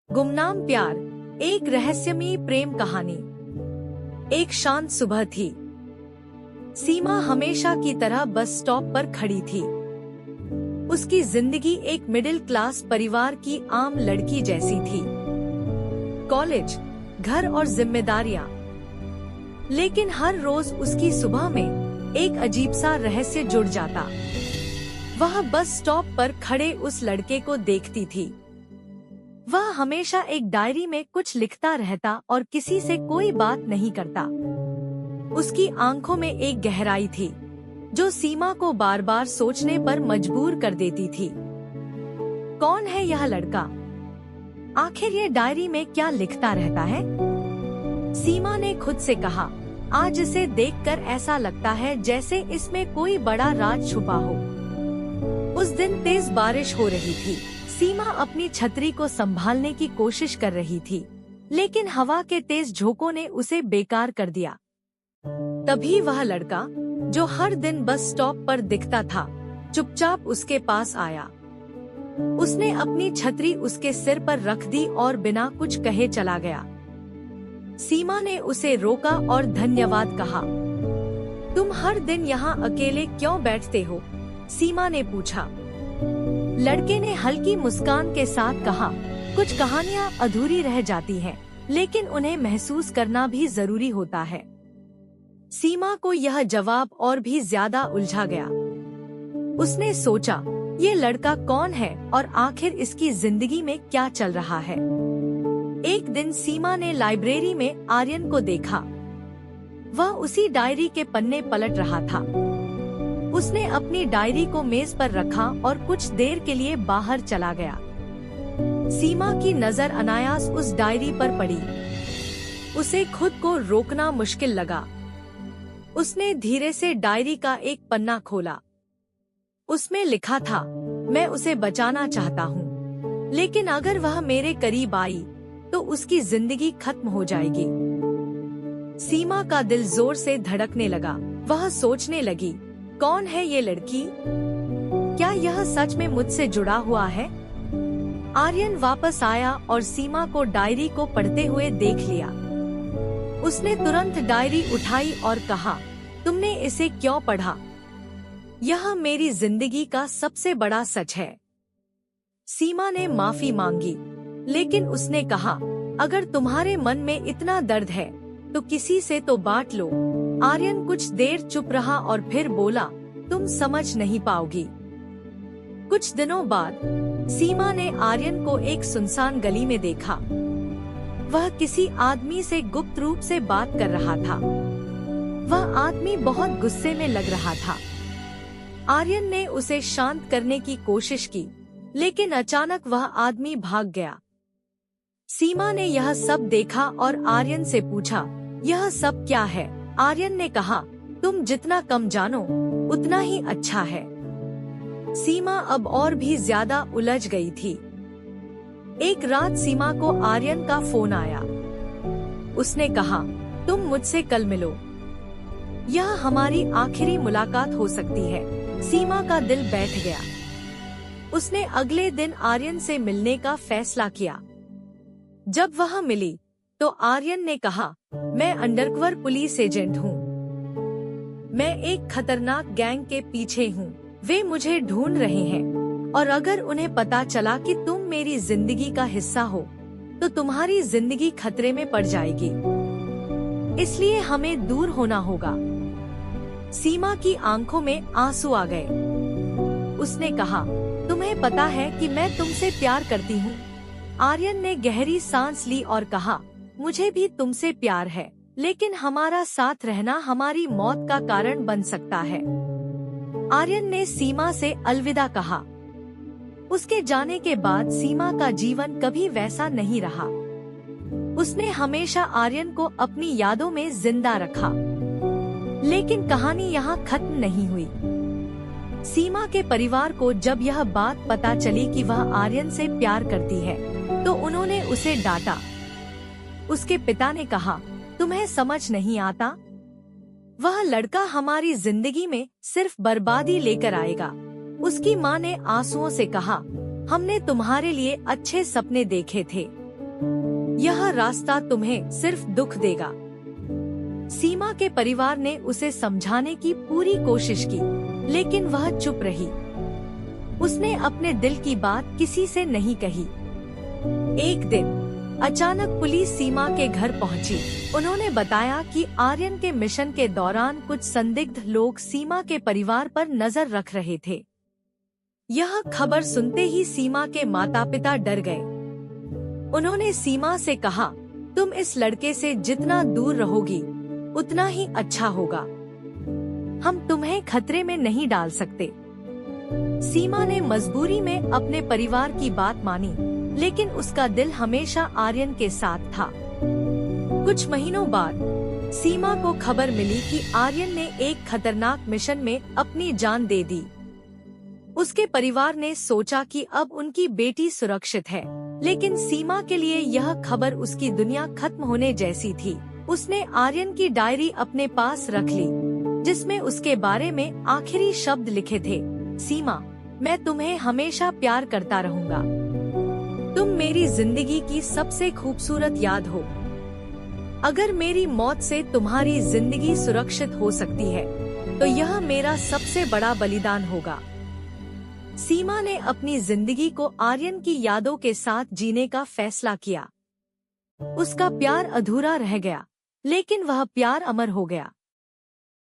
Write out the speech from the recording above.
गुमनाम प्यार, एक रहस्यमयी प्रेम कहानी। एक शांत सुबह थी। सीमा हमेशा की तरह बस स्टॉप पर खड़ी थी। उसकी जिंदगी एक मिडिल क्लास परिवार की आम लड़की जैसी थी। कॉलेज, घर और जिम्मेदारियां। लेकिन हर रोज उसकी सुबह में एक अजीब सा रहस्य जुड़ जाता। वह बस स्टॉप पर खड़े उस लड़के को देखती थी। वह हमेशा एक डायरी में कुछ लिखता रहता और किसी से कोई बात नहीं करता। उसकी आंखों में एक गहराई थी जो सीमा को बार बार सोचने पर मजबूर कर देती थी। कौन है यह लड़का? आखिर ये डायरी में क्या लिखता रहता है? सीमा ने खुद से कहा, आज इसे देखकर ऐसा लगता है जैसे इसमें कोई बड़ा राज छुपा हो। उस दिन तेज बारिश हो रही थी। सीमा अपनी छतरी को संभालने की कोशिश कर रही थी, लेकिन हवा के तेज झोंकों ने उसे बेकार कर दिया। तभी वह लड़का जो हर दिन बस स्टॉप पर दिखता था, चुपचाप उसके पास आया। उसने अपनी छतरी उसके सिर पर रख दी और बिना कुछ कहे चला गया। सीमा ने उसे रोका और धन्यवाद कहा। तुम हर दिन यहाँ अकेले क्यों बैठते हो? सीमा ने पूछा। लड़के ने हल्की मुस्कान के साथ कहा, कुछ कहानियाँ अधूरी रह जाती हैं, लेकिन उन्हें महसूस करना भी जरूरी होता है। सीमा को यह जवाब और भी ज्यादा उलझा गया। उसने सोचा, ये लड़का कौन है और आखिर इसकी जिंदगी में क्या चल रहा है। एक दिन सीमा ने लाइब्रेरी में आर्यन को देखा। वह उसी डायरी के पन्ने पलट रहा था। उसने अपनी डायरी को मेज पर रखा और कुछ देर के लिए बाहर चला गया। सीमा की नजर अनायास उस डायरी पर पड़ी। उसे खुद को रोकना मुश्किल लगा। उसने धीरे से डायरी का एक पन्ना खोला। उसमें लिखा था, मैं उसे बचाना चाहता हूँ, लेकिन अगर वह मेरे करीब आई तो उसकी जिंदगी खत्म हो जाएगी। सीमा का दिल जोर से धड़कने लगा। वह सोचने लगी, कौन है ये लड़की? क्या यह सच में मुझसे जुड़ा हुआ है? आर्यन वापस आया और सीमा को डायरी को पढ़ते हुए देख लिया। उसने तुरंत डायरी उठाई और कहा, तुमने इसे क्यों पढ़ा? यह मेरी जिंदगी का सबसे बड़ा सच है। सीमा ने माफी मांगी, लेकिन उसने कहा, अगर तुम्हारे मन में इतना दर्द है तो किसी से तो बांट लो। आर्यन कुछ देर चुप रहा और फिर बोला, तुम समझ नहीं पाओगी। कुछ दिनों बाद सीमा ने आर्यन को एक सुनसान गली में देखा। वह किसी आदमी से गुप्त रूप से बात कर रहा था। वह आदमी बहुत गुस्से में लग रहा था। आर्यन ने उसे शांत करने की कोशिश की, लेकिन अचानक वह आदमी भाग गया। सीमा ने यह सब देखा और आर्यन से पूछा, यह सब क्या है? आर्यन ने कहा, तुम जितना कम जानो उतना ही अच्छा है। सीमा अब और भी ज्यादा उलझ गई थी। एक रात सीमा को आर्यन का फोन आया। उसने कहा, तुम मुझसे कल मिलो। यह हमारी आखिरी मुलाकात हो सकती है। सीमा का दिल बैठ गया। उसने अगले दिन आर्यन से मिलने का फैसला किया। जब वह मिली तो आर्यन ने कहा, मैं अंडरकवर पुलिस एजेंट हूँ। मैं एक खतरनाक गैंग के पीछे हूँ। वे मुझे ढूंढ रहे हैं और अगर उन्हें पता चला कि तुम मेरी जिंदगी का हिस्सा हो तो तुम्हारी जिंदगी खतरे में पड़ जाएगी। इसलिए हमें दूर होना होगा। सीमा की आंखों में आंसू आ गए। उसने कहा, तुम्हें पता है कि मैं तुमसे प्यार करती हूँ। आर्यन ने गहरी सांस ली और कहा, मुझे भी तुमसे प्यार है, लेकिन हमारा साथ रहना हमारी मौत का कारण बन सकता है। आर्यन ने सीमा से अलविदा कहा। उसके जाने के बाद सीमा का जीवन कभी वैसा नहीं रहा। उसने हमेशा आर्यन को अपनी यादों में जिंदा रखा। लेकिन कहानी यहाँ खत्म नहीं हुई। सीमा के परिवार को जब यह बात पता चली कि वह आर्यन से प्यार करती है तो उन्होंने उसे डांटा। उसके पिता ने कहा, तुम्हें समझ नहीं आता? वह लड़का हमारी जिंदगी में सिर्फ बर्बादी लेकर आएगा। उसकी माँ ने आंसुओं से कहा, हमने तुम्हारे लिए अच्छे सपने देखे थे, यह रास्ता तुम्हें सिर्फ दुख देगा। सीमा के परिवार ने उसे समझाने की पूरी कोशिश की, लेकिन वह चुप रही। उसने अपने दिल की बात किसी से नहीं कही। एक दिन अचानक पुलिस सीमा के घर पहुंची। उन्होंने बताया कि आर्यन के मिशन के दौरान कुछ संदिग्ध लोग सीमा के परिवार पर नजर रख रहे थे। यह खबर सुनते ही सीमा के माता पिता डर गए। उन्होंने सीमा से कहा, तुम इस लड़के से जितना दूर रहोगी उतना ही अच्छा होगा। हम तुम्हें खतरे में नहीं डाल सकते। सीमा ने मजबूरी में अपने परिवार की बात मानी, लेकिन उसका दिल हमेशा आर्यन के साथ था। कुछ महीनों बाद सीमा को खबर मिली कि आर्यन ने एक खतरनाक मिशन में अपनी जान दे दी। उसके परिवार ने सोचा कि अब उनकी बेटी सुरक्षित है, लेकिन सीमा के लिए यह खबर उसकी दुनिया खत्म होने जैसी थी। उसने आर्यन की डायरी अपने पास रख ली, जिसमें उसके बारे में आखिरी शब्द लिखे थे, सीमा, मैं तुम्हें हमेशा प्यार करता रहूंगा। तुम मेरी जिंदगी की सबसे खूबसूरत याद हो। अगर मेरी मौत से तुम्हारी जिंदगी सुरक्षित हो सकती है, तो यह मेरा सबसे बड़ा बलिदान होगा। सीमा ने अपनी जिंदगी को आर्यन की यादों के साथ जीने का फैसला किया। उसका प्यार अधूरा रह गया, लेकिन वह प्यार अमर हो गया।